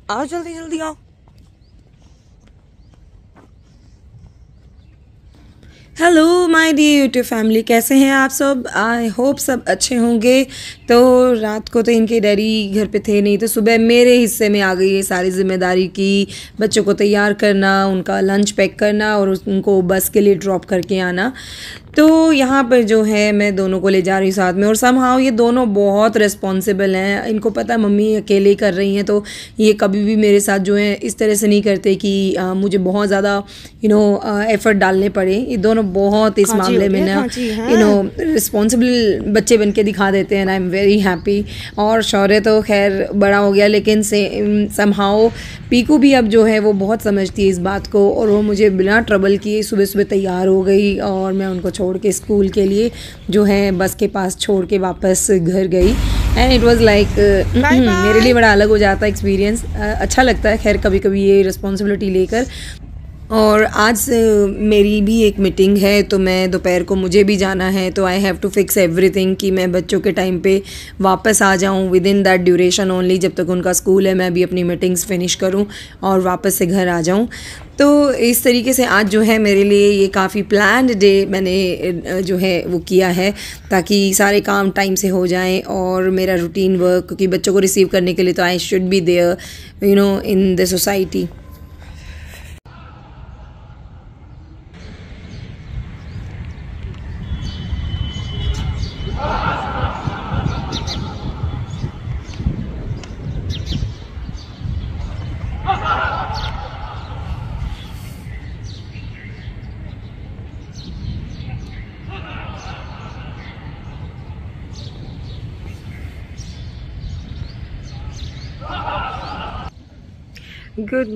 आओ जल्दी जल्दी आओ। Hello my dear YouTube family, कैसे हैं आप सब? आई होप सब अच्छे होंगे। तो रात को तो इनके डैडी घर पे थे नहीं, तो सुबह मेरे हिस्से में आ गई है सारी जिम्मेदारी की बच्चों को तैयार करना, उनका लंच पैक करना और उनको बस के लिए ड्रॉप करके आना। तो यहाँ पर जो है मैं दोनों को ले जा रही हूँ साथ में, और समहाउ ये दोनों बहुत रिस्पॉन्सिबल हैं। इनको पता है मम्मी अकेले ही कर रही हैं, तो ये कभी भी मेरे साथ जो है इस तरह से नहीं करते कि मुझे बहुत ज़्यादा एफर्ट डालने पड़े। ये दोनों बहुत इस मामले में ना रिस्पॉन्सिबल बच्चे बन के दिखा देते हैं। I am very happy. और शौर्य तो खैर बड़ा हो गया, लेकिन समहाउ पीकू भी अब जो है वो बहुत समझती है इस बात को, और वो मुझे बिना ट्रबल किए सुबह सुबह तैयार हो गई और मैं उनको छोड़ के स्कूल के लिए जो है बस के पास छोड़ के वापस घर गई। एंड इट वाज लाइक मेरे लिए बड़ा अलग हो जाता है एक्सपीरियंस। अच्छा लगता है खैर कभी कभी ये रिस्पॉन्सिबिलिटी लेकर। और आज मेरी भी एक मीटिंग है, तो मैं दोपहर को मुझे भी जाना है, तो I have to fix everything कि मैं बच्चों के टाइम पे वापस आ जाऊं within that duration only. जब तक उनका स्कूल है मैं भी अपनी मीटिंग्स फिनिश करूं और वापस से घर आ जाऊं। तो इस तरीके से आज जो है मेरे लिए ये काफ़ी प्लान्ड डे मैंने जो है वो किया है, ताकि सारे काम टाइम से हो जाएं और मेरा रूटीन वर्क, क्योंकि बच्चों को रिसीव करने के लिए तो I should be there in the society. Good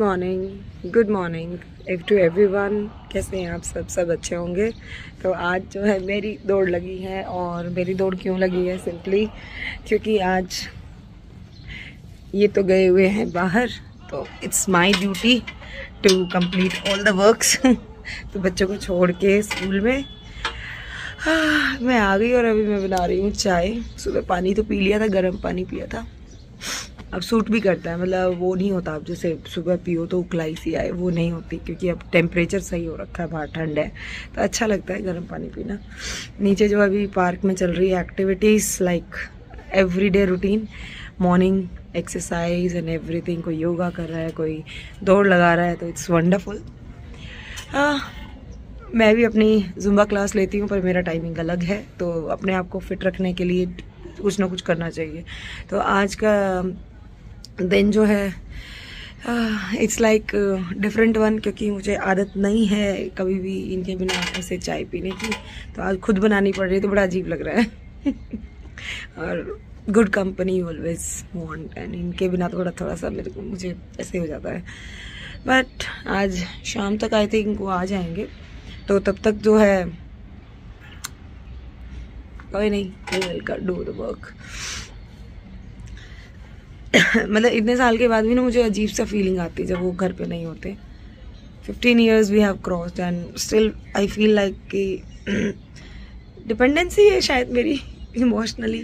morning to everyone. कैसे हैं आप सब अच्छे होंगे। तो आज जो है मेरी दौड़ लगी है, और मेरी दौड़ क्यों लगी है, सिंपली क्योंकि आज ये तो गए हुए हैं बाहर, तो it's my duty to complete all the works. तो बच्चों को छोड़ के स्कूल में मैं आ गई, और अभी मैं बना रही हूँ चाय। सुबह पानी तो पी लिया था, गर्म पानी पिया था। अब सूट भी करता है, मतलब वो नहीं होता अब जैसे सुबह पियो तो उकलाई सी आए, वो नहीं होती, क्योंकि अब टेम्परेचर सही हो रखा है, बाहर ठंड है तो अच्छा लगता है गर्म पानी पीना। नीचे जो अभी पार्क में चल रही है activities like everyday routine, morning exercise and everything. कोई योगा कर रहा है, कोई दौड़ लगा रहा है, तो इट्स वंडरफुल। मैं भी अपनी जुम्बा क्लास लेती हूँ, पर मेरा टाइमिंग अलग है, तो अपने आप को फिट रखने के लिए कुछ ना कुछ करना चाहिए। तो आज का दिन जो है इट्स लाइक डिफरेंट वन, क्योंकि मुझे आदत नहीं है कभी भी इनके बिना ऐसे चाय पीने की, तो आज खुद बनानी पड़ रही है, तो बड़ा अजीब लग रहा है। और good company always want, and इनके बिना तो थोड़ा सा मुझे ऐसे हो जाता है। बट आज शाम तक आई थिंक वो आ जाएंगे, तो तब तक जो है कोई नहीं, विल डू द वर्क। मतलब इतने साल के बाद भी ना मुझे अजीब सा फीलिंग आती है जब वो घर पे नहीं होते। 15 years we have crossed and still I feel like कि डिपेंडेंसी है शायद मेरी, इमोशनली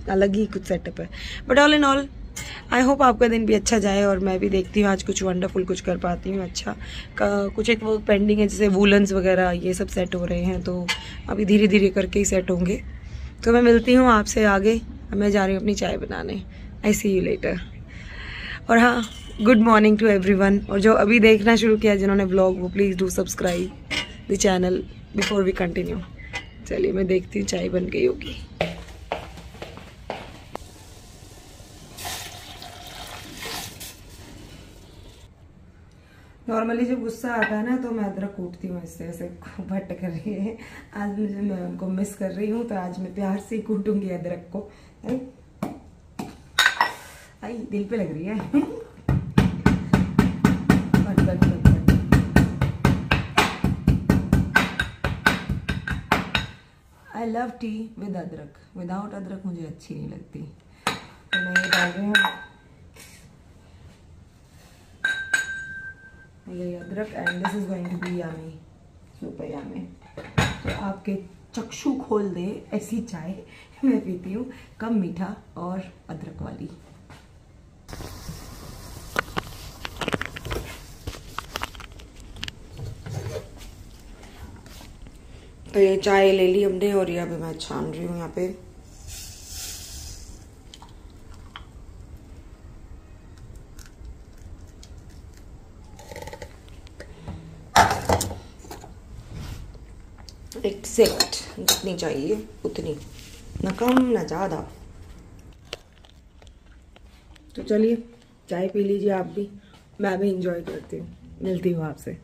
अलग ही कुछ सेटअप है। But all in all I hope आपका दिन भी अच्छा जाए, और मैं भी देखती हूँ आज कुछ वंडरफुल कुछ कर पाती हूँ अच्छा। कुछ एक वर्क पेंडिंग है, जैसे वूलन्स वगैरह ये सब सेट हो रहे हैं, तो अभी धीरे धीरे करके ही सेट होंगे। तो मैं मिलती हूँ आपसे आगे, मैं जा रही हूँ अपनी चाय बनाने। आई सी यू लेटर। और हाँ, गुड मॉर्निंग टू एवरीवन। और जो अभी देखना शुरू किया जिन्होंने व्लॉग, वो please do subscribe the channel before we continue. चलिए मैं देखती हूँ चाय बन गई होगी। नॉर्मली जब गुस्सा आता है ना, तो मैं अदरक कूटती हूँ, इससे ऐसे भट्ट कर रही है। आज मैं उनको मिस कर रही हूँ, तो आज मैं प्यार से ही कूटूंगी अदरक को। आई दिल पे लग रही है। आई लव टी विद अदरक, विदाउट अदरक मुझे अच्छी नहीं लगती। तो मैं ये डाल रही हूँ ये अदरक, and this is going to be yummy, super yummy. तो आपके चक्षु खोल दे ऐसी चाय मैं पीती हूँ, कम मीठा और अदरक वाली। तो ये चाय ले ली हमने और ये अभी मैं छान रही हूँ यहाँ पे। एग्जैक्ट जितनी चाहिए उतनी, ना कम ना ज़्यादा। तो चलिए चाय पी लीजिए आप भी, मैं भी इंजॉय करती हूँ। मिलती हूँ आपसे।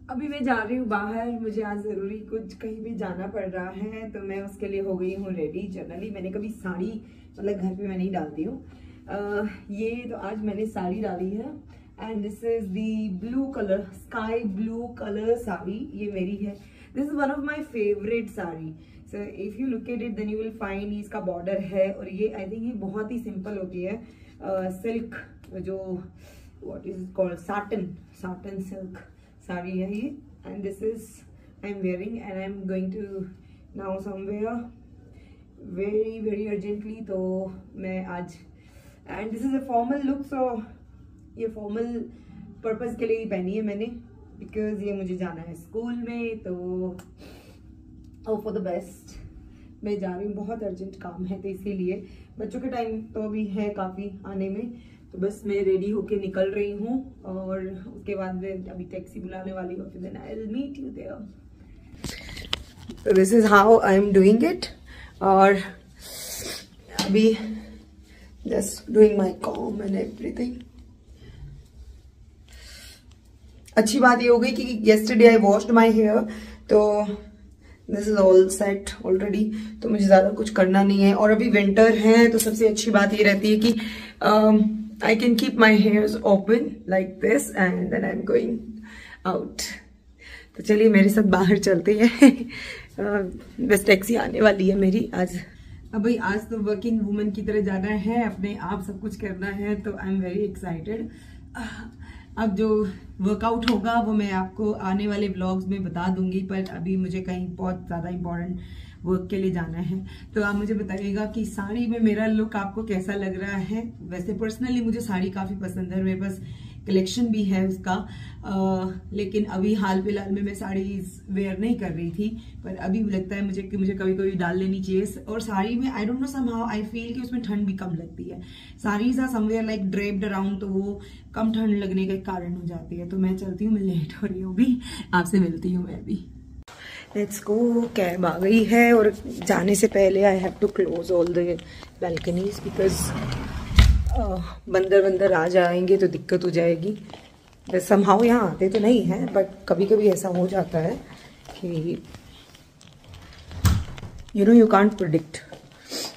अभी मैं जा रही हूँ बाहर, मुझे आज ज़रूरी कुछ कहीं भी जाना पड़ रहा है, तो मैं उसके लिए हो गई हूँ रेडी। जनरली मैंने कभी साड़ी मतलब घर पे मैं नहीं डालती हूँ, ये तो आज मैंने साड़ी डाली है। And this is the blue colour, sky blue colour sari, ये मेरी है। This is one of my favourite sari. So if you look at it then you will find इसका बॉर्डर है, और ये आई थिंक ये बहुत ही सिंपल होती है। सिल्क जो what is called satin silk sari है ये। And this is I am wearing and I am going to now somewhere very very urgently. तो मैं आज and this is a formal look, so ये फॉर्मल पर्पस के लिए ही पहनी है मैंने, बिकॉज ये मुझे जाना है स्कूल में। तो फॉर द बेस्ट मैं जा रही हूँ, बहुत अर्जेंट काम है, तो इसीलिए बच्चों के टाइम तो अभी है काफ़ी आने में, तो बस मैं रेडी होके निकल रही हूँ। और उसके बाद मैं अभी टैक्सी बुलाने वाली हूँ, फिर then I will meet you there. This is how I am doing it. और अभी just doing my comb and everything. अच्छी बात ये हो गई कि yesterday I washed my hair, तो this is all set already, तो मुझे ज़्यादा कुछ करना नहीं है। और अभी विंटर है, तो सबसे अच्छी बात ये रहती है कि I can keep my hairs open like this and then I'm going out. तो चलिए मेरे साथ बाहर चलते हैं। बस टैक्सी आने वाली है मेरी आज। अब भाई आज तो वर्किंग वुमन की तरह जाना है, अपने आप सब कुछ करना है, तो आई एम वेरी एक्साइटेड। अब जो वर्कआउट होगा वो मैं आपको आने वाले व्लॉग्स में बता दूंगी, पर अभी मुझे कहीं बहुत ज़्यादा इम्पोर्टेंट वर्क के लिए जाना है। तो आप मुझे बताइएगा कि साड़ी में मेरा लुक आपको कैसा लग रहा है। वैसे पर्सनली मुझे साड़ी काफ़ी पसंद है, मेरे पास कलेक्शन भी है उसका, लेकिन अभी हाल फिलहाल में मैं साड़ी वेयर नहीं कर रही थी, पर अभी लगता है मुझे कि मुझे कभी कभी डाल लेनी चाहिए। और साड़ी में I don't know somehow I feel कि उसमें ठंड भी कम लगती है। Saris are somewhere like draped around, तो वो कम ठंड लगने का कारण हो जाती है। तो मैं चलती हूँ, मैं लेट हो रही हूँ, भी आपसे मिलती हूँ मैं भी। Let's go. कैब आ गई है और जाने से पहले I have to close all the balconies, because बंदर आ जाएंगे तो दिक्कत हो जाएगी। समहाउ यहाँ आते तो नहीं है, बट कभी कभी ऐसा हो जाता है कि यू कांट प्रिडिक्ट,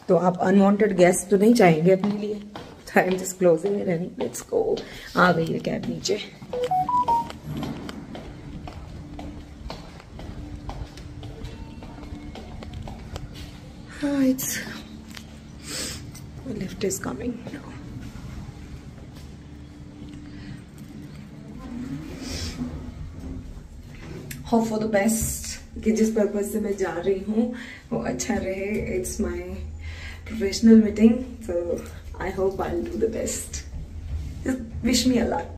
तो आप अनवांटेड गेस्ट तो नहीं चाहेंगे अपने लिए। I am just closing it and let's go. आ गई है कैब नीचे। It's the lift is coming now. Hope for the best कि जिस पर्पज से मैं जा रही हूँ वो अच्छा रहे। It's my professional meeting, so I hope I'll do the best. Just wish me a luck.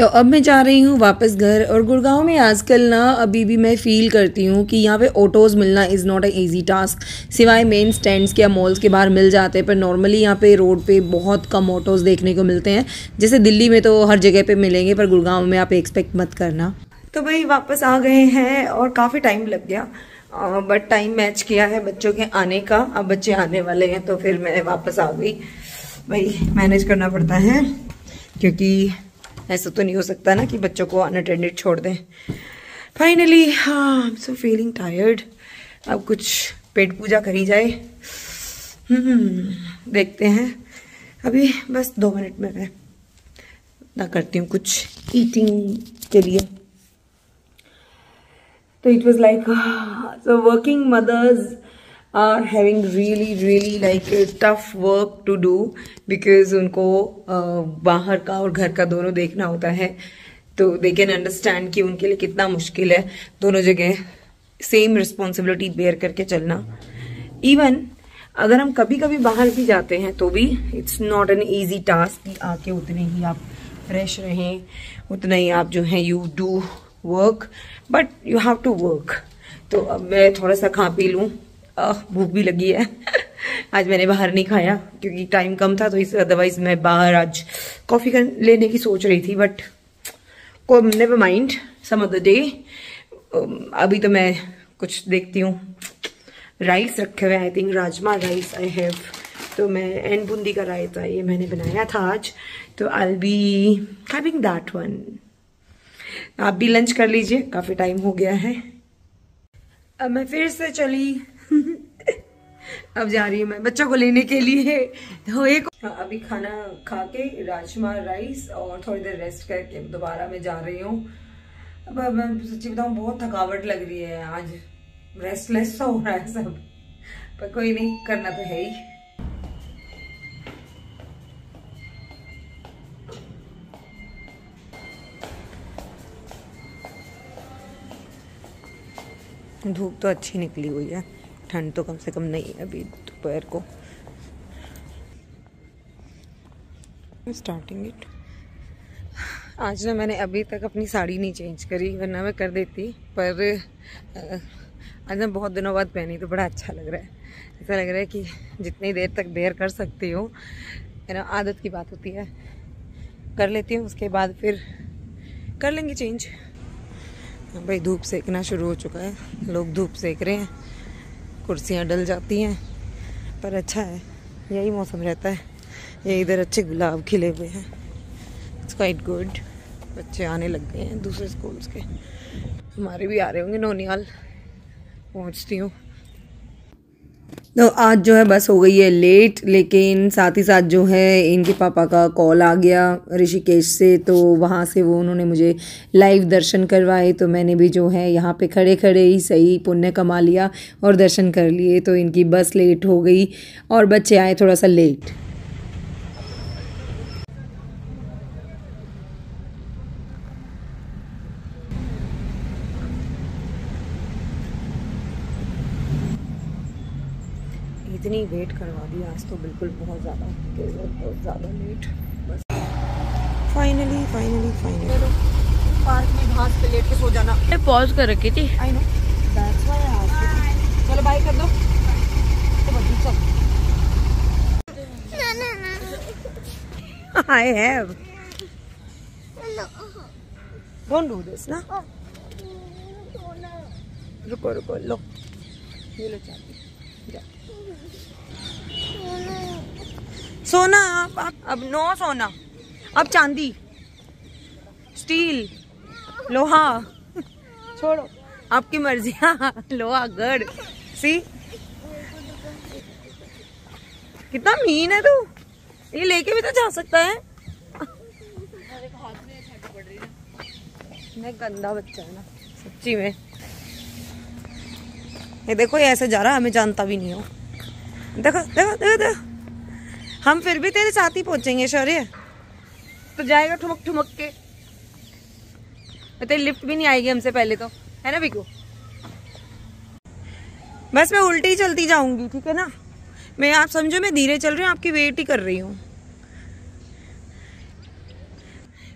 तो अब मैं जा रही हूँ वापस घर। और गुड़गांव में आजकल ना अभी भी मैं फ़ील करती हूँ कि यहाँ पे ऑटोज़ मिलना is not a easy task. सिवाय मेन स्टैंड्स के या मॉल्स के बाहर मिल जाते हैं, पर नॉर्मली यहाँ पे रोड पे बहुत कम ऑटोज़ देखने को मिलते हैं। जैसे दिल्ली में तो हर जगह पे मिलेंगे, पर गुड़गांव में आप एक्सपेक्ट मत करना। तो भाई वापस आ गए हैं और काफ़ी टाइम लग गया, बट टाइम मैच किया है बच्चों के आने का। अब बच्चे आने वाले हैं तो फिर मैं वापस आ गई। भाई मैनेज करना पड़ता है, क्योंकि ऐसा तो नहीं हो सकता ना कि बच्चों को अनअटेंडेड छोड़ दें। फाइनली हाँ, I am so feeling tired. अब कुछ पेट पूजा करी जाए। देखते हैं, अभी बस 2 मिनट में मैं ना करती हूँ कुछ ईटिंग के लिए। तो it was like so working mothers are having really like tough work to do, because उनको बाहर का और घर का दोनों देखना होता है। तो they can understand कि उनके लिए कितना मुश्किल है दोनों जगह सेम रिस्पॉन्सिबिलिटी बेयर करके चलना। इवन अगर हम कभी कभी बाहर भी जाते हैं तो भी it's not an easy task कि आके उतने ही आप फ्रेश रहें, उतना ही आप जो है you do work, but you have to work. तो अब मैं थोड़ा सा खा पी लूँ, भूख भी लगी है। आज मैंने बाहर नहीं खाया क्योंकि टाइम कम था, तो इस अदरवाइज मैं बाहर आज कॉफी लेने की सोच रही थी, बट को never mind, some other day. अभी तो मैं कुछ देखती हूँ। राइस रखे हुए, I think rajma rice I have, तो मैं एंड बूंदी का रायता ये मैंने बनाया था आज, तो I will be having that one. आप भी लंच कर लीजिए, काफी टाइम हो गया है। अब मैं फिर से चली अब जा रही हूँ मैं बच्चों को लेने के लिए। तो एक अभी खाना खा के राजमा राइस और थोड़ी देर रेस्ट करके दोबारा मैं जा रही हूँ। अब मैं सच्ची बताऊँ बहुत थकावट लग रही है आज, रेस्टलेस सा हो रहा है सब, पर कोई नहीं, करना तो है ही। धूप तो अच्छी निकली हुई है, ठंड तो कम से कम नहीं है अभी दोपहर को। Starting it. आज ना मैंने अभी तक अपनी साड़ी नहीं चेंज करी, वरना मैं कर देती, पर आज मैं बहुत दिनों बाद पहनी तो बड़ा अच्छा लग रहा है। ऐसा लग रहा है कि जितनी देर तक बेयर कर सकती हूँ, है ना, आदत की बात होती है, कर लेती हूँ, उसके बाद फिर कर लेंगे चेंज। भाई धूप सेकना शुरू हो चुका है, लोग धूप सेक रहे हैं, कुर्सियाँ डल जाती हैं, पर अच्छा है, यही मौसम रहता है। ये इधर अच्छे गुलाब खिले हुए हैं, इट्स क्वाइट गुड। बच्चे आने लग गए हैं दूसरे स्कूल्स के, हमारे भी आ रहे होंगे। नौनियाल पहुँचती हूँ। तो आज जो है बस हो गई है लेट, लेकिन साथ ही साथ जो है इनके पापा का कॉल आ गया ऋषिकेश से, तो वहाँ से वो उन्होंने मुझे लाइव दर्शन करवाए। तो मैंने भी जो है यहाँ पे खड़े खड़े ही सही पुण्य कमा लिया और दर्शन कर लिए। तो इनकी बस लेट हो गई और बच्चे आए थोड़ा सा लेट। इतनी वेट करवा दी आज तो बिल्कुल बहुत ज़्यादा लेट। बस फाइनली पार्क में घास पे लेट के सो जाना। पॉज कर रखी थी। I know, that's why I asked. चलो बाय कर दो। तो बच्ची चल। I have, don't do this ना। रुको लो, ये लो चाबी। सोना अब नो सोना, अब चांदी, स्टील, लोहा छोड़ो, आपकी मर्जी। लोहा गढ़, सी कितना मीन है तू, ये लेके भी तो जा सकता है। मैं गंदा बच्चा है ना सच्ची में। ये देखो, ये ऐसे जा रहा है, हमें जानता भी नहीं हो। देखो हम फिर भी तेरे साथ ही पहुंचेंगे शौर्य, तो जाएगा ठुमक के। तेरी लिफ्ट भी नहीं आएगी हमसे पहले तो, है ना बिकू। बस मैं उल्टी ही चलती जाऊंगी, ठीक है ना। मैं, आप समझो मैं धीरे चल रही हूँ, आपकी वेट ही कर रही हूँ।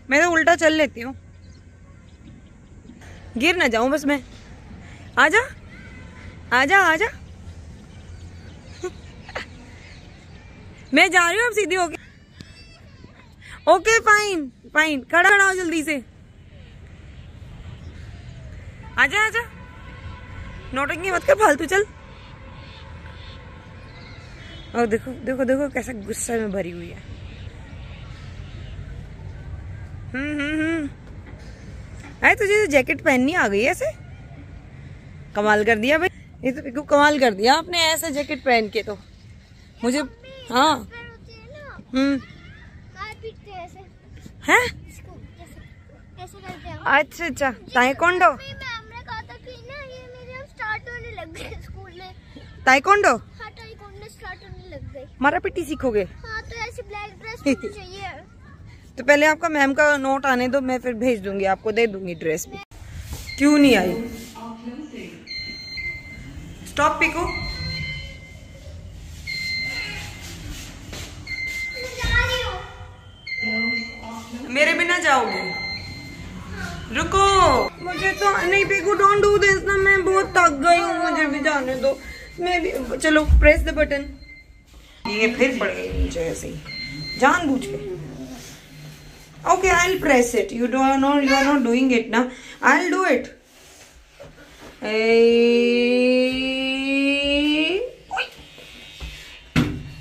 मैं तो उल्टा चल लेती हूँ, गिर ना जाऊं बस मैं। आजा आजा आजा। मैं जा रही हूँ अब सीधी होके। ओके फाइन फाइन, खड़ा खड़ा हो जल्दी से। आजा आजा, नौटंकी मत कर फालतू, चल। और देखो देखो देखो कैसा गुस्से में भरी हुई है। अरे तुझे जैकेट पहननी आ गई है ऐसे, कमाल कर दिया भाई। ये तो पिकू कमाल कर दिया आपने ऐसा जैकेट पहन के। तो मुझे हाँ है। अच्छा अच्छा, ताइक्वांडो ताइक्वांडो मारा पिट्टी सीखोगे? हाँ, तो ऐसी ब्लैक ड्रेस चाहिए। तो पहले आपका मैम का नोट आने दो, मैं फिर भेज दूंगी आपको, दे दूंगी ड्रेस भी। क्यों नहीं आई? Stop pico. मेरे बिना जाओगे? रुको, मुझे तो नहीं पिको, डोंट डू दिस ना, मैं बहुत थक गई हूँ, मुझे भी जाने दो। मैं भी, चलो प्रेस द बटन। ये फिर पड़ गई नीचे ऐसे ही जानबूझ के। Okay I will press it, you are not doing it ना, I will do it.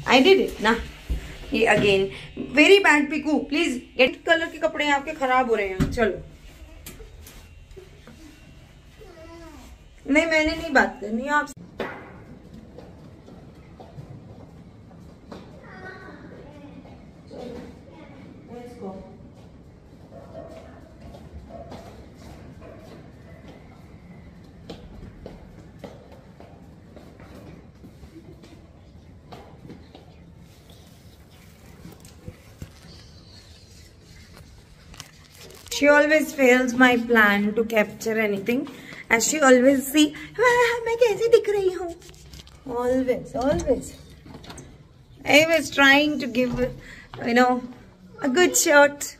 I did it ना। ये again very bad Piku, please get. Colour के कपड़े आपके खराब हो रहे हैं। चलो नहीं, मैंने नहीं बात करनी आपसे। She always fails my plan to capture anything, as she always see मैं कैसी दिख रही हूँ। Always, always, always trying to give, a good shot,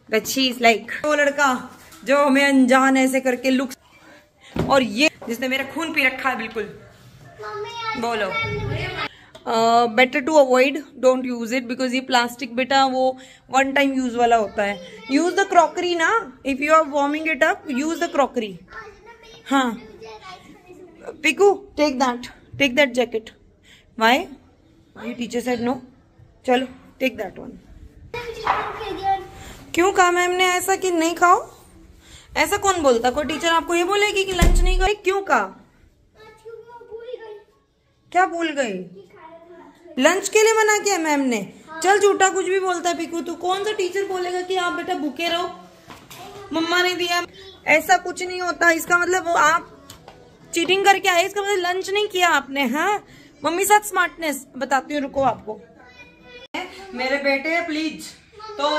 but she's like वो लड़का जो हमें अनजान ऐसे करके लुक, और ये जिसने मेरा खून पी रखा है बिल्कुल। बोलो। Better to avoid, don't use it, because ये प्लास्टिक बेटा वो वन टाइम यूज वाला होता है। यूज द क्रॉकरी ना, if you are warming it up, use the crockery. हाँ Piku, take that jacket. Why teacher said no? चलो टेक दैट वन। क्यों कहा मैम ने ऐसा कि नहीं खाओ? ऐसा कौन बोलता? कोई टीचर आपको ये बोलेगी कि लंच नहीं खाओ? क्यों कहा? क्या भूल गई? लंच के लिए मना किया मैम ने? चल झूठा कुछ भी बोलता है पिकू, तू कौन सा टीचर बोलेगा कि आप बेटा भूखे रहो, मम्मा ने दिया? ऐसा कुछ नहीं होता। इसका मतलब आप चीटिंग करके आए, इसका मतलब लंच नहीं किया आपने। हाँ मम्मी साथ स्मार्टनेस बताती हूँ, रुको आपको। मेरे बेटे प्लीज, तो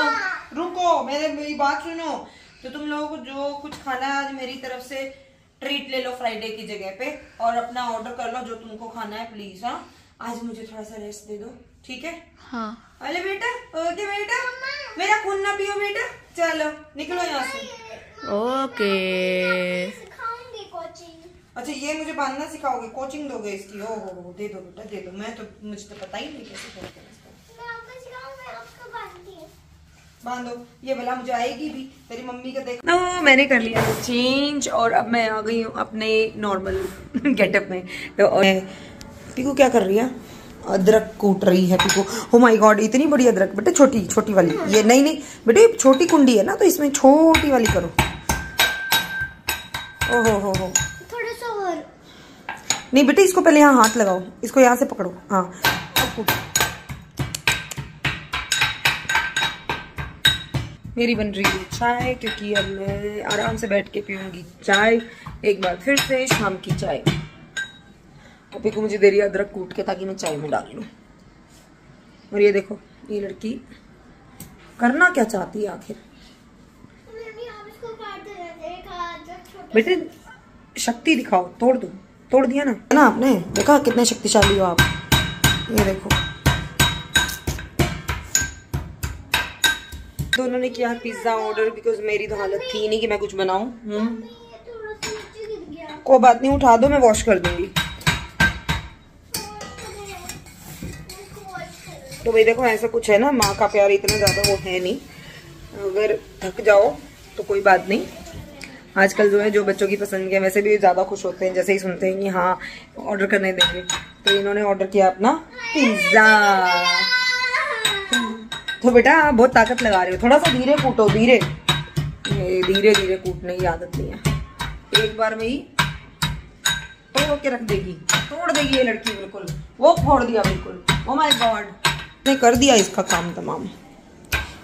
रुको, मेरी बात सुनो। तो तुम लोगों को जो कुछ खाना है आज मेरी तरफ से ट्रीट ले लो फ्राइडे की जगह पे, और अपना ऑर्डर कर लो जो तुमको खाना है प्लीज। हाँ आज मुझे थोड़ा सा रेस्ट दे दो, ठीक है? हाँ। अरे बेटा, ओके बेटा, मेरा खून ना पियो बेटा, चलो निकलो यहाँ से। ओके। अच्छा ये मुझे बांधना सिखाओगे, कोचिंग दोगे इसकी? हो दे दो बेटा, दे दो। मुझे तो पता ही नहीं कैसे करते हैं। बांधो, ये भला मुझे आएगी भी? तेरी मम्मी का देख। नो मैंने कर लिया चेंज, और अब मैं आ गई हूँ अपने नॉर्मल गेटअप में। तो पिकू क्या कर रही है? अदरक कूट रही है पिकू। ओ माय गॉड, इतनी बड़ी अदरक बेटे, छोटी वाली। ये नहीं बेटे, छोटी कुंडी है ना, तो इसमें छोटी वाली करो। ओहो हो थोड़ा सा और। नहीं बेटे, इसको पहले यहाँ हाथ लगाओ, इसको यहाँ से पकड़ो। हाँ अब कूट। मेरी बन रही है चाय, क्योंकि अब मैं आराम से बैठ के पीऊंगी चाय एक बार फिर से, शाम की चाय। अभी को मुझे दे रही है अदरक कूट के, ताकि मैं चाय में डाल लूं। और ये देखो, ये लड़की करना क्या चाहती है आखिर? बेटे शक्ति दिखाओ, तोड़ दो। तोड़ दिया ना आपने, देखा कितने शक्तिशाली हो आप। ये देखो दोनों ने किया पिज्जा ऑर्डर बिकॉज मेरी तो हालत थी नहीं कि मैं कुछ बनाऊं। कोई बात नहीं, उठा दो, मैं वॉश कर दूंगी। तो भाई देखो ऐसा कुछ है ना, माँ का प्यार इतना ज्यादा वो है नहीं। अगर थक जाओ तो कोई बात नहीं। आजकल जो है जो बच्चों की पसंद के वैसे भी ज्यादा खुश होते हैं जैसे ही सुनते हैं कि हाँ ऑर्डर करने देंगे। तो इन्होंने ऑर्डर किया अपना पिज्जा। तो बेटा बहुत ताकत लगा रहे हो, थोड़ा सा धीरे कूटो, धीरे धीरे धीरे कूटने की आदत नहीं है। एक बार में ही तोड़ के रख देगी, तोड़ देगी ये लड़की बिल्कुल। वो फोड़ दिया बिल्कुल। ओ माय गॉड, ने कर दिया इसका काम तमाम।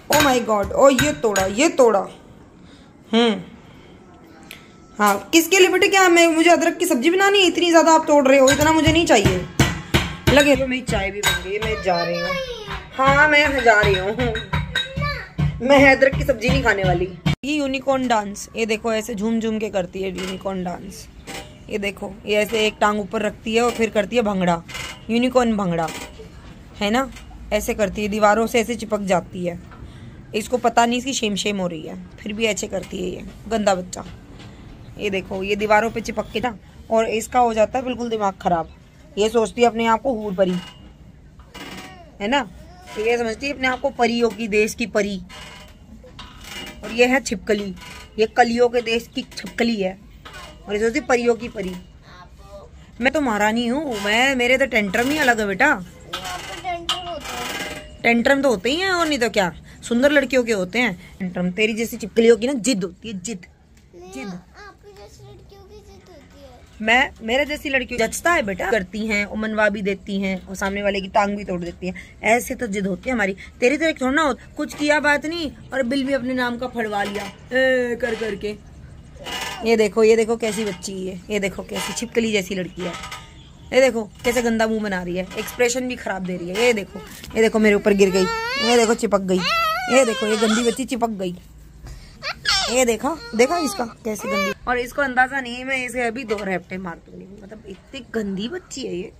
ओ माय गॉड, ओ ये तोड़ा, ये तोड़ा। हाँ किसके लिए बेटे? क्या मुझे अदरक की सब्जी बनानी है? इतनी ज्यादा आप तोड़ रहे हो, इतना मुझे नहीं चाहिए। लगे तो मेरी चाय भी बन गई, मैं जा रही हूँ। हाँ मैं जा रही हूँ, मैं अदरक की सब्जी नहीं खाने वाली। ये यूनिकॉर्न डांस, ये देखो ऐसे झूम झूम के करती है यूनिकॉर्न डांस। ये देखो ये ऐसे एक टांग ऊपर रखती है और फिर करती है भंगड़ा, यूनिकॉर्न भंगड़ा है ना। ऐसे करती है, दीवारों से ऐसे चिपक जाती है। इसको पता नहीं इसकी शेम शेम हो रही है, फिर भी ऐसे करती है ये गंदा बच्चा। ये देखो ये दीवारों पे चिपक के ना, और इसका हो जाता है बिल्कुल दिमाग खराब। ये सोचती है अपने आप को हूर परी है ना, तो ये समझती है अपने आप को परियों की देश की परी। और ये है छिपकली, ये कलियों के देश की छिपकली है और ये सोचती परियों की परी। मैं तो महारानी हूँ, मैं मेरे तो टेंट्रम ही अलग है बेटा। टेंट्रम तो होते ही हैं, और नहीं तो क्या, सुंदर लड़कियों के होते हैं टेंट्रम। तेरी जैसी चिपकलियों की ना जिद होती है, जिद जिद। मैं मेरे जैसी लड़की जचता है बेटा, करती हैं और मनवा भी देती हैं और सामने वाले की टांग भी तोड़ देती हैं। ऐसे तो जिद होती है हमारी। तेरी तो एक थोड़ा ना हो, कुछ किया बात नहीं और बिल भी अपने नाम का फड़वा लिया कर करके। ये देखो कैसी बच्ची है, ये देखो कैसी छिपकली जैसी लड़की है। ये देखो कैसे गंदा मुंह बना रही है, एक्सप्रेशन भी खराब दे रही है। ये देखो मेरे ऊपर गिर गई, ये देखो चिपक गई, ये देखो ये गंदी बच्ची चिपक गई। ये देखा इसका कैसी गंदी। और इसको अंदाजा नहीं है, मैं इसे अभी 2 रैपटे मार दूंगी। मतलब इतनी गंदी बच्ची है ये,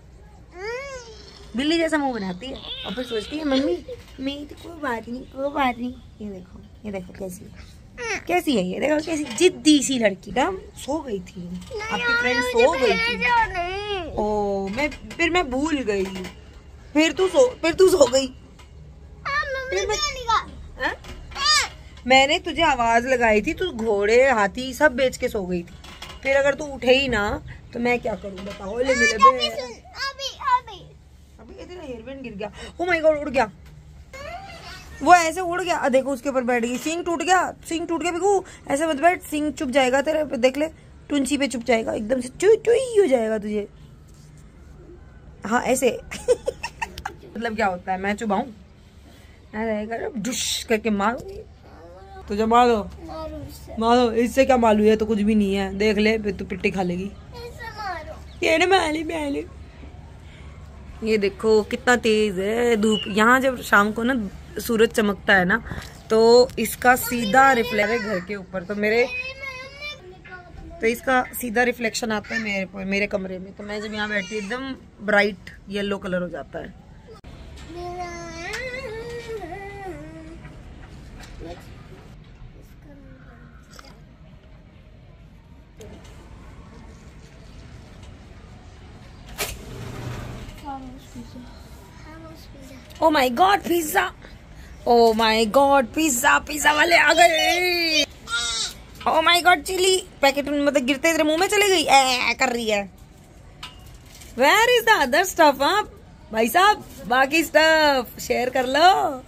बिल्ली जैसा मुंह बनाती है और फिर सोचती है मम्मी मेरी तो कोई बात नहीं। ये देखो कैसी है, ये देखो कैसी जिद्दी सी लड़की ना। सो गई थी आपकी फ्रेंड, सो गई थी। ओ मैं भूल गई, फिर तू सो गई। मैंने तुझे आवाज लगाई थी, तू घोड़े हाथी सब बेच के सो गई थी। फिर अगर तू उठे ही ना तो मैं क्या करूं बताओ। ले मिले अभी तेरा हेयरबैंड गिर गया। ओ माय गॉड, उड़ गया वो, ऐसे उड़ गया। देखो उसके ऊपर बैठ गई, सिंग टूट गया बिकू। ऐसे मत बैठ, सिंग चुप जाएगा तेरे पे, देख ले टुंची पे चुप जाएगा, एकदम से चुई हो जाएगा तुझे। हाँ ऐसे मतलब क्या होता है, मैं चुबाऊं डुश करके मारो तुझे, मारो इससे क्या मालूम है, तो कुछ भी नहीं है। देख ले तू पिट्टी खा लेगी। ये देखो कितना तेज है धूप। यहाँ जब शाम को ना सूरज चमकता है ना तो इसका सीधा रिफ्लेक्ट है घर के ऊपर, तो इसका सीधा रिफ्लेक्शन आता है मेरे कमरे में। तो मैं जब यहाँ बैठती हूँ एकदम ब्राइट येलो कलर हो जाता है। Oh my God pizza, oh my God pizza वाले आ गए। Oh my God chilli packet मतलब गिरते तेरे मुंह में चली गई, कर रही है। Where is the other stuff? हाँ भाई साहब बाकी स्टफ शेयर कर लो।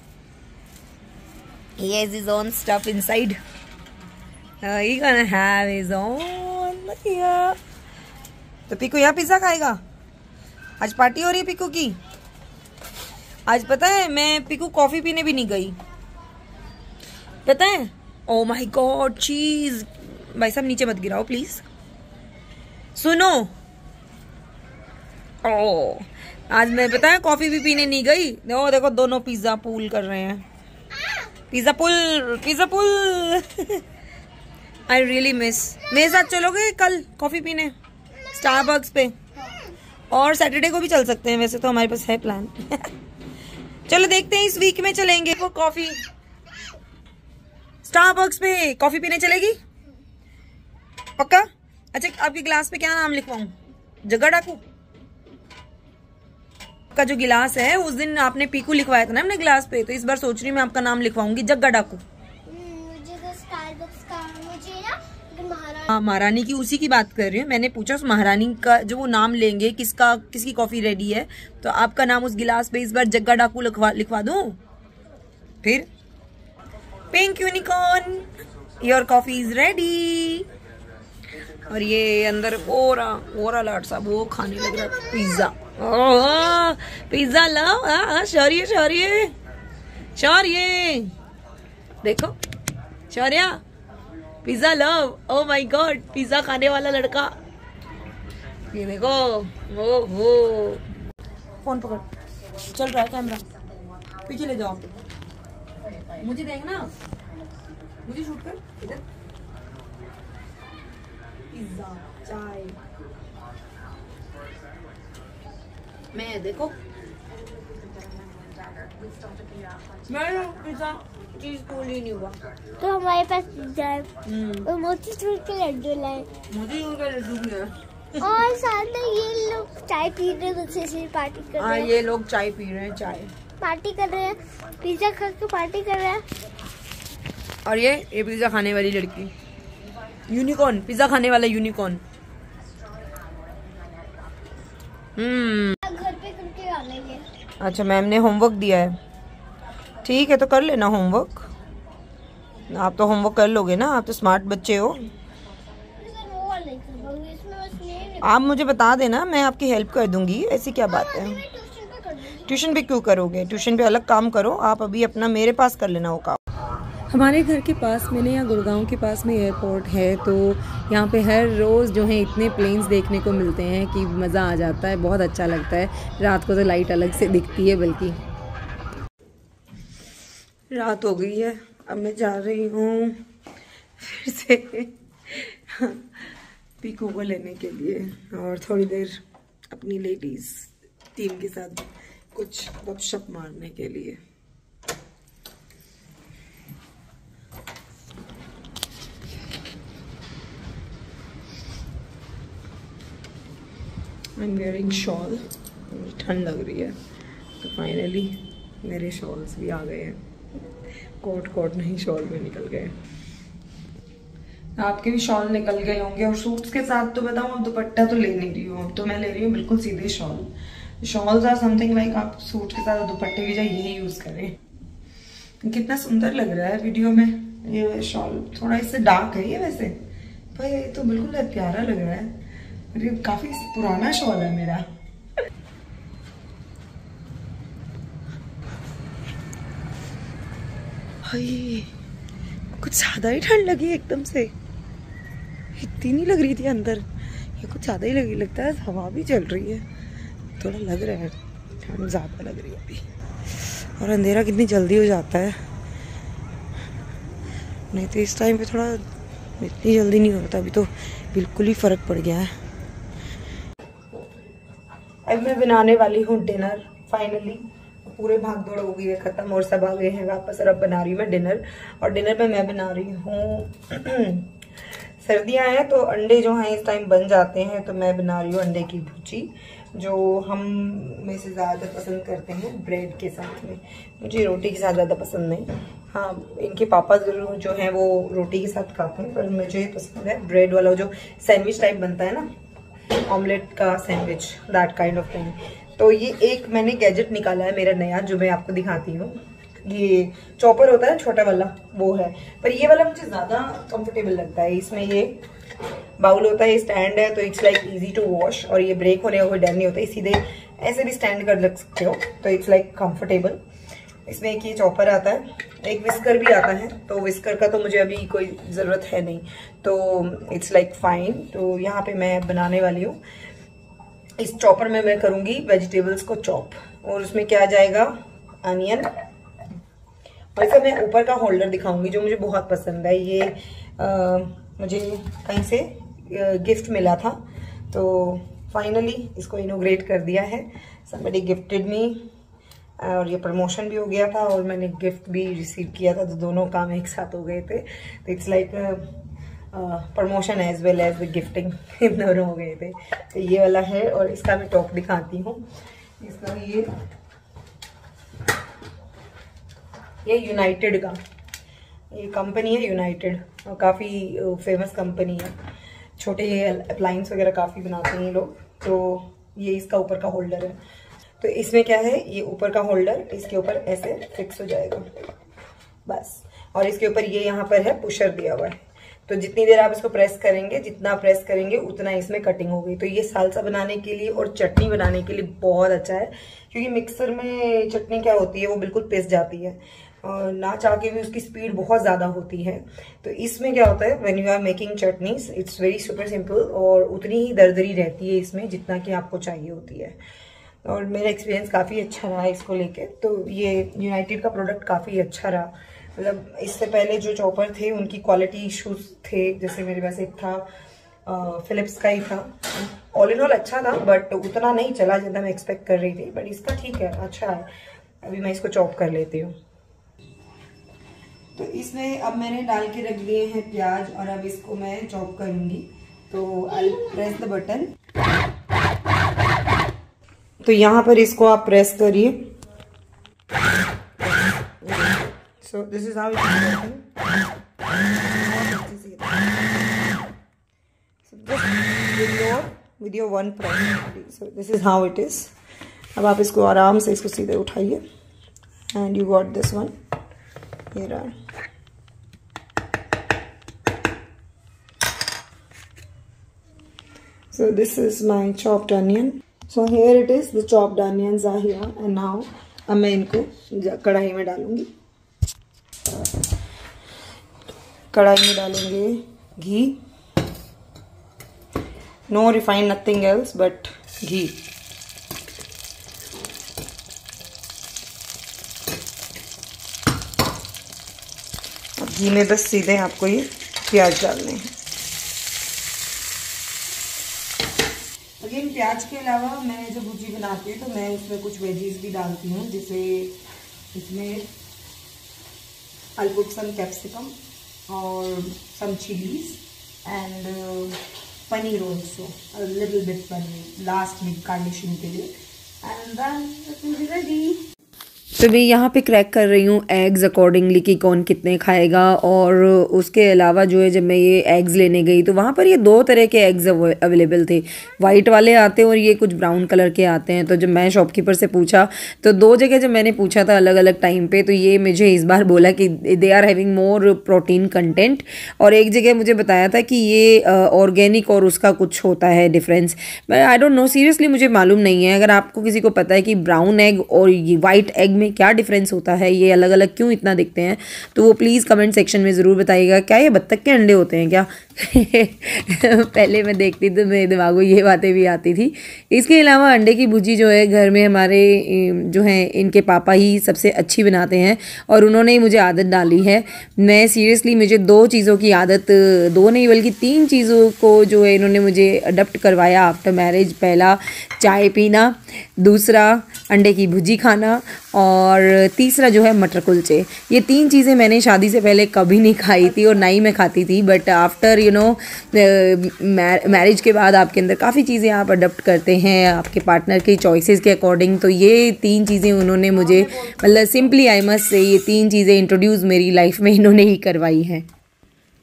He has his own stuff inside. He gonna have his own here. तो पीकू यहाँ पिज्जा खाएगा। आज पार्टी हो रही है पीकू की। आज पता है मैं पीकू कॉफी पीने भी नहीं गई, पता है। ओ माय गॉड चीज, भाई साहब नीचे मत गिराओ प्लीज। सुनो, ओ आज मैं पता है कॉफी भी पीने नहीं गई। देखो दोनों पिज्जा पूल कर रहे हैं, pizza pool. I really miss. मेरे साथ चलोगे कल कॉफी पीने स्टारबक्स पे? और सैटरडे को भी चल सकते हैं, वैसे तो हमारे पास है प्लान। चलो देखते हैं इस वीक में चलेंगे वो कॉफी। स्टारबक्स में कॉफी पीने चलेगी पक्का? अच्छा आपके गिलास पे क्या नाम लिखवाऊं? जग्गा डाकू का जो गिलास है उस दिन आपने पीकू लिखवाया था ना अपने गिलास पे, तो इस बार सोच रही हूँ मैं आपका नाम लिखवाऊंगी जग्गा डाकू। मुझे तो स्टारबक्स का मुझे ना हाँ महारानी की उसी की बात कर रही हूँ। मैंने पूछा उस महारानी का जो वो नाम लेंगे किसकी कॉफी रेडी है, तो आपका नाम उस गिलास पे इस बार जग्गा डाकू लिखवा दूं। फिर pink unicorn your coffee is ready. और ये अंदर ओरा लाट साहब वो खाने लग रहा है पिज्जा। पिज्जा लाओ शौर्य शौर्य शौर्य देखो Shaurya pizza love. O my God pizza खाने वाला लड़का ये देखो। ओहो फोन पकड़ चल रहा है कैमरा पीछे ले जाओ मुझे देखना मुझे शूट कर इधर। पिज्जा चाय मैं देखो मैं पिज्जा चीज कोल ही नहीं हुआ तो हमारे पास पिज्जा है और मोतीचूर के लड्डू लाए। मोतीचूर का लड्डू भी है और साथ में ये लोग चाय पी रहे हैं, दूसरे से पार्टी कर रहे हैं। ये लोग चाय पी रहे हैं चाय पार्टी कर रहे हैं, पिज्जा खा के पार्टी कर रहे हैं। और ये पिज्जा खाने वाली लड़की यूनिकॉर्न पिज्जा खाने वाला यूनिकॉर्न। घर पे करके आ लेंगे। अच्छा मैम ने होमवर्क दिया है, ठीक है तो कर लेना होमवर्क। आप तो होमवर्क कर लोगे ना, आप तो स्मार्ट बच्चे हो। आप मुझे बता देना मैं आपकी हेल्प कर दूंगी, ऐसी क्या बात है। ट्यूशन पे क्यों करोगे, ट्यूशन पे अलग काम करो, आप अभी अपना मेरे पास कर लेना वो काम। हमारे घर के पास में या गुड़गांव के पास में एयरपोर्ट है, तो यहाँ पे हर रोज़ जो है इतने प्लेन्स देखने को मिलते हैं कि मज़ा आ जाता है, बहुत अच्छा लगता है। रात को तो लाइट अलग से दिखती है, बल्कि रात हो गई है। अब मैं जा रही हूँ फिर से पीकू को लेने के लिए और थोड़ी देर अपनी लेडीज़ टीम के साथ कुछ गपशप मारने के लिए। आई एम वेयरिंग शॉल, ठंड लग रही है तो फाइनली मेरे शॉल्स भी आ गए हैं। कोट नहीं शॉल में निकल गए। आपके भी शॉल निकल गए होंगे। और सूट्स के साथ तो बताऊँ अब दुपट्टा तो ले नहीं रही हूँ, अब तो मैं ले रही हूँ बिल्कुल सीधे shawl. Shawls are something like आप सूट के साथ दुपट्टे की जगह यही यूज करें। कितना सुंदर लग रहा है वीडियो में ये शॉल, थोड़ा इससे डार्क है ये वैसे, पर ये तो बिल्कुल प्यारा लग रहा है। ये काफी पुराना शॉल है मेरा। हाय कुछ ज्यादा ही ठंड लगी एकदम से, इतनी नहीं लग रही थी अंदर, ये कुछ ज्यादा ही लगी। लगता है हवा भी चल रही है, थोड़ा लग रहा है ठंड ज्यादा लग रही है अभी। और अंधेरा कितनी जल्दी हो जाता है, नहीं तो इस टाइम पे थोड़ा इतनी जल्दी नहीं होता। अभी तो बिल्कुल ही फर्क पड़ गया है। अब मैं बनाने वाली हूँ डिनर फाइनली। पूरे भाग दौड़ हो गई है खत्म और सब आ गए हैं वापस, और अब बना रही हूँ मैं डिनर। और डिनर में मैं बना रही हूँ सर्दियाँ हैं तो अंडे जो हैं इस टाइम बन जाते हैं, तो मैं बना रही हूँ अंडे की भुर्जी, जो हम में से ज़्यादा पसंद करते हैं ब्रेड के साथ में। मुझे रोटी के साथ ज़्यादा पसंद नहीं। हाँ इनके पापा ज़रूर जो हैं वो रोटी के साथ खाते हैं, पर मुझे पसंद है ब्रेड वाला जो सैंडविच टाइप बनता है ना, ऑमलेट का sandwich, that kind of thing. तो ये एक मैंने गैजेट निकाला है मेरा नया, जो मैं आपको दिखाती हूँ। ये चॉपर होता है छोटा वाला, वो है, पर ये वाला मुझे ज़्यादा कंफर्टेबल लगता है। इसमें ये बाउल होता है, स्टैंड है, तो it's like easy to wash, और ये ब्रेक होने का कोई डर नहीं होता है। सीधे ऐसे भी स्टैंड कर लग सकते हो, तो इट्स लाइक कंफर्टेबल। इसमें एक ये चॉपर आता है, एक विस्कर भी आता है, तो विस्कर का तो मुझे अभी कोई ज़रूरत है नहीं, तो इट्स लाइक फाइन। तो यहाँ पे मैं बनाने वाली हूँ, इस चॉपर में मैं करूँगी वेजिटेबल्स को चॉप, और उसमें क्या जाएगा अनियन। और इसका मैं ऊपर का होल्डर दिखाऊंगी जो मुझे बहुत पसंद है। ये मुझे कहीं से गिफ्ट मिला था, तो फाइनली इसको इनोग्रेट कर दिया है। somebody गिफ्टेड मी और ये प्रमोशन भी हो गया था और मैंने गिफ्ट भी रिसीव किया था, तो दोनों काम एक साथ हो गए थे। तो it's like promotion as well as the gifting दोनों हो गए थे। तो ये वाला है और इसका मैं टॉप दिखाती हूँ। इसका ये यूनाइटेड का, ये कंपनी है यूनाइटेड, काफ़ी फेमस कंपनी है। छोटे अप्लायंस वगैरह काफ़ी बनाते हैं ये लोग। तो ये इसका ऊपर का होल्डर है। तो इसमें क्या है, ये ऊपर का होल्डर इसके ऊपर ऐसे फिक्स हो जाएगा बस। और इसके ऊपर ये यहाँ पर है पुशर दिया हुआ है, तो जितनी देर आप इसको प्रेस करेंगे, जितना प्रेस करेंगे उतना इसमें कटिंग होगी। तो ये सालसा बनाने के लिए और चटनी बनाने के लिए बहुत अच्छा है, क्योंकि मिक्सर में चटनी क्या होती है, वो बिल्कुल पिस जाती है और ना चाह के भी उसकी स्पीड बहुत ज़्यादा होती है। तो इसमें क्या होता है, when you are making chutneys it's very super simple और उतनी ही दरदरी रहती है इसमें जितना कि आपको चाहिए होती है। और मेरा एक्सपीरियंस काफ़ी अच्छा रहा इसको लेके। तो ये यूनाइटेड का प्रोडक्ट काफ़ी अच्छा रहा। मतलब इससे पहले जो चॉपर थे उनकी क्वालिटी इश्यूज थे, जैसे मेरे पास एक था फिलिप्स का ही था, ऑल इन ऑल अच्छा था बट उतना नहीं चला जितना मैं एक्सपेक्ट कर रही थी। बट इसका ठीक है, अच्छा है। अभी मैं इसको चॉप कर लेती हूँ। तो इसमें अब मैंने डाल के रख दिए हैं प्याज और अब इसको मैं चॉप करूँगी। तो आई प्रेस द बटन। तो यहाँ पर इसको आप प्रेस करिए। So this is how it is working. So just with your one press. So this is how it is. अब आप इसको आराम से इसको सीधे उठाइए and you got this one. Here are. So this is my chopped onion. So here it is. The chopped onions are here and now अब मैं इनको कढ़ाई में डालूंगी। कढ़ाई में डालेंगे घी, no refined nothing else but ghee. अब घी में बस सीधे आपको ये प्याज डालने हैं। अगेन प्याज के अलावा मैं जो भुजी बनाती हूँ तो मैं उसमें कुछ वेजीज भी डालती हूँ, जैसे इसमें I'll put some capsicum or some chilies and paneer also, a little bit paneer last में garnishing के लिए, and then it will be ready. तो मैं यहाँ पे क्रैक कर रही हूँ एग्स अकॉर्डिंगली कि कौन कितने खाएगा। और उसके अलावा जो है, जब मैं ये एग्स लेने गई तो वहाँ पर ये दो तरह के एग्स अवेलेबल थे, वाइट वाले आते हैं और ये कुछ ब्राउन कलर के आते हैं। तो जब मैं शॉपकीपर से पूछा तो दो जगह जब मैंने पूछा था अलग अलग टाइम पे, तो ये मुझे इस बार बोला कि they are having more protein content, और एक जगह मुझे बताया था कि ये ऑर्गेनिक और उसका कुछ होता है difference. I don't no, seriously मुझे मालूम नहीं है। अगर आपको किसी को पता है कि ब्राउन एग और ये वाइट एग में क्या डिफरेंस होता है, ये अलग अलग क्यों इतना दिखते हैं, तो वो प्लीज़ कमेंट सेक्शन में ज़रूर बताइएगा। क्या ये बत्तख के अंडे होते हैं क्या? पहले मैं देखती तो मेरे दिमाग में ये बातें भी आती थी। इसके अलावा अंडे की भुजी जो है घर में हमारे जो हैं इनके पापा ही सबसे अच्छी बनाते हैं और उन्होंने ही मुझे आदत डाली है। मैं सीरियसली, मुझे दो चीज़ों की आदत, दो नहीं बल्कि तीन चीज़ों को जो है इन्होंने मुझे अडॉप्ट करवाया आफ्टर मैरिज। पहला चाय पीना, दूसरा अंडे की भुजी खाना और तीसरा जो है मटर कुलचे। ये तीन चीज़ें मैंने शादी से पहले कभी नहीं खाई थी और ना ही मैं खाती थी, बट आफ्टर मैरिज के बाद आपके अंदर काफ़ी चीज़ें आप अडॉप्ट करते हैं आपके पार्टनर की चॉइसेस के अकॉर्डिंग। तो ये तीन चीज़ें उन्होंने मुझे, मतलब सिंपली आई मस्ट से, ये तीन चीज़ें इंट्रोड्यूस मेरी लाइफ में इन्होंने ही करवाई हैं।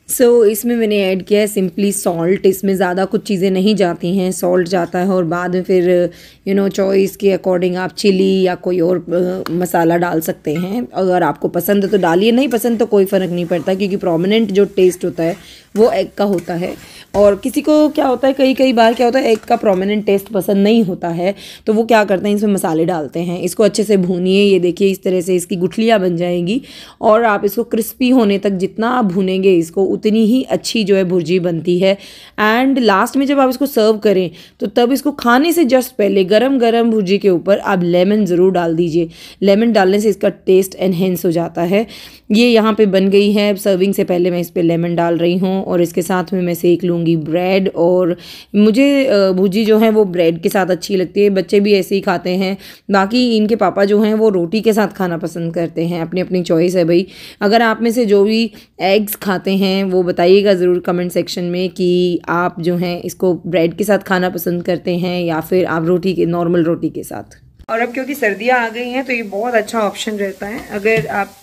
इसमें मैंने ऐड किया है सिंपली सॉल्ट। इसमें ज़्यादा कुछ चीज़ें नहीं जाती हैं, सॉल्ट जाता है और बाद में फिर चॉइस के अकॉर्डिंग आप चिली या कोई और मसाला डाल सकते हैं। अगर आपको पसंद है तो डालिए, नहीं पसंद तो कोई फ़र्क नहीं पड़ता, क्योंकि प्रोमिनेंट जो टेस्ट होता है वो एग का होता है। और किसी को क्या होता है, कई बार क्या होता है, एग का प्रोमिनेंट टेस्ट पसंद नहीं होता है, तो वो क्या करते हैं, इसमें मसाले डालते हैं। इसको अच्छे से भूनिए, ये देखिए इस तरह से इसकी गुठलियाँ बन जाएंगी और आप इसको क्रिस्पी होने तक जितना आप भूनेंगे इसको उतनी ही अच्छी जो है भुर्जी बनती है। एंड लास्ट में जब आप इसको सर्व करें तो तब इसको खाने से जस्ट पहले गरम गरम भुर्जी के ऊपर आप लेमन ज़रूर डाल दीजिए। लेमन डालने से इसका टेस्ट एनहेंस हो जाता है। ये यहाँ पे बन गई है। सर्विंग से पहले मैं इस पर लेमन डाल रही हूँ और इसके साथ में मैं सेक लूँगी ब्रेड। और मुझे भुर्जी जो है वो ब्रेड के साथ अच्छी लगती है, बच्चे भी ऐसे ही खाते हैं। बाकी इनके पापा जो हैं वो रोटी के साथ खाना पसंद करते हैं, अपनी अपनी चॉइस है भाई। अगर आप में से जो भी एग्स खाते हैं वो बताइएगा ज़रूर कमेंट सेक्शन में कि आप जो हैं इसको ब्रेड के साथ खाना पसंद करते हैं या फिर आप रोटी के नॉर्मल रोटी के साथ। और अब क्योंकि सर्दियाँ आ गई हैं तो ये बहुत अच्छा ऑप्शन रहता है। अगर आप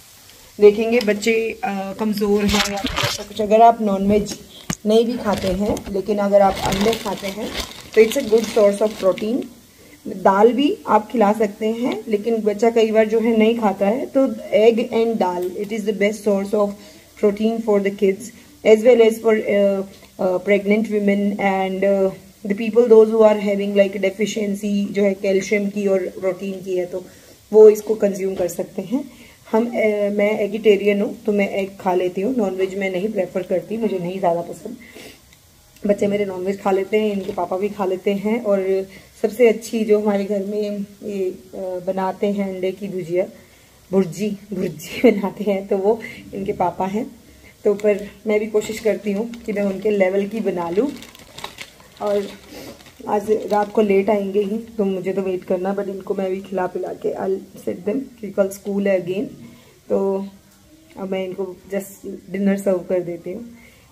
देखेंगे बच्चे कमज़ोर हैं या ऐसा कुछ, अगर आप नॉनवेज नहीं भी खाते हैं लेकिन अगर आप अंडे खाते हैं तो it's a good source of protein. दाल भी आप खिला सकते हैं, लेकिन बच्चा कई बार जो है नहीं खाता है तो egg and dal it is the best source of protein for the kids as well as for pregnant women and the people those who are having like deficiency जो है कैल्शियम की और प्रोटीन की है, तो वो इसको कंज्यूम कर सकते हैं। मैं एगिटेरियन हूँ तो मैं एग खा लेती हूँ, नॉनवेज मैं नहीं प्रेफर करती, मुझे नहीं ज़्यादा पसंद। बच्चे मेरे नॉनवेज खा लेते हैं, इनके पापा भी खा लेते हैं। और सबसे अच्छी जो हमारे घर में ये बनाते हैं अंडे की भुर्जी बनाते हैं तो वो इनके पापा हैं। तो पर मैं भी कोशिश करती हूँ कि मैं उनके लेवल की बना लूँ। और आज रात को लेट आएंगे ही तो मुझे तो वेट करना, बट इनको मैं भी खिला पिला के आई सेट देम कि कल स्कूल है अगेन। तो अब मैं इनको जस्ट डिनर सर्व कर देती हूँ।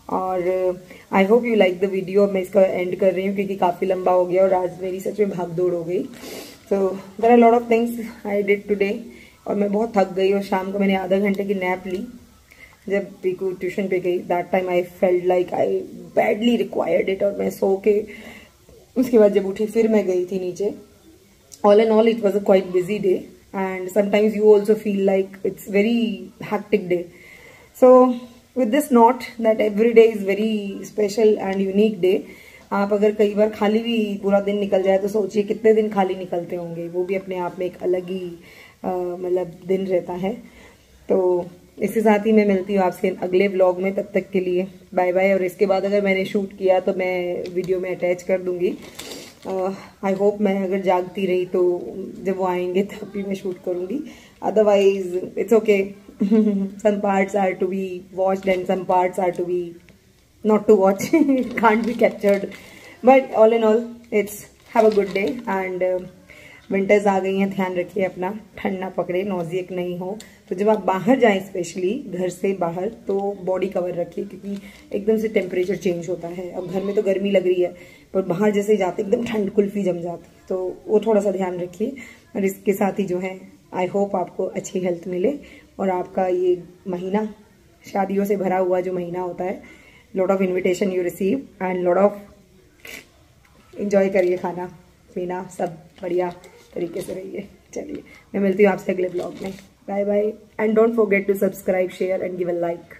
और I hope you like the video. अब मैं इसका एंड कर रही हूँ क्योंकि काफ़ी लंबा हो गया और आज मेरी सच में भाग दौड़ हो गई। So there are lot of things I did today और मैं बहुत थक गई। और शाम को मैंने आधा घंटे की नैप ली जब पीकू ट्यूशन पे गई। That time I felt like I badly required it. और मैं सो के उसके बाद जब उठी फिर मैं गई थी नीचे। All and all it was a quite busy day and sometimes you also feel like it's very hectic day. So with this note that every day is very special and unique day। आप अगर कई बार खाली भी पूरा दिन निकल जाए तो सोचिए कितने दिन खाली निकलते होंगे, वो भी अपने आप में एक अलग ही मतलब दिन रहता है। तो इसके साथ ही मैं मिलती हूँ आपसे अगले व्लॉग में, तब तक के लिए बाय बाय। और इसके बाद अगर मैंने शूट किया तो मैं वीडियो में अटैच कर दूंगी। आई होप मैं अगर जागती रही तो जब वो आएंगे तब भी मैं शूट करूंगी, otherwise it's okay. some parts are to be watched and some parts are to be not to watch it can't be captured, but all in all it's have a good day and winters आ गई हैं, ध्यान रखिए अपना, ठंड ना पकड़े, Nozick नहीं हो। तो जब आप बाहर जाएं स्पेशली घर से बाहर तो बॉडी कवर रखिए क्योंकि एकदम से टेम्परेचर चेंज होता है। अब घर में तो गर्मी लग रही है पर बाहर जैसे जाते एकदम ठंड कुल्फी जम जाती, तो वो थोड़ा सा ध्यान रखिए। और इसके साथ ही जो है आई होप आपको अच्छी हेल्थ मिले और आपका ये महीना शादियों से भरा हुआ जो महीना होता है, lot of invitation you receive and lot of enjoy करिए, खाना पीना सब बढ़िया तरीके से रहिए। चलिए मैं मिलती हूँ आपसे अगले ब्लॉग में, bye bye and don't forget to subscribe share and give a like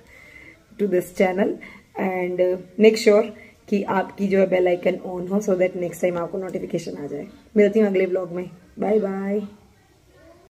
to this channel and make sure कि आपकी जो है बेल आइकन ऑन हो सो दैट नेक्स्ट टाइम आपको नोटिफिकेशन आ जाए। मिलती हूँ अगले ब्लॉग में, बाय बाय।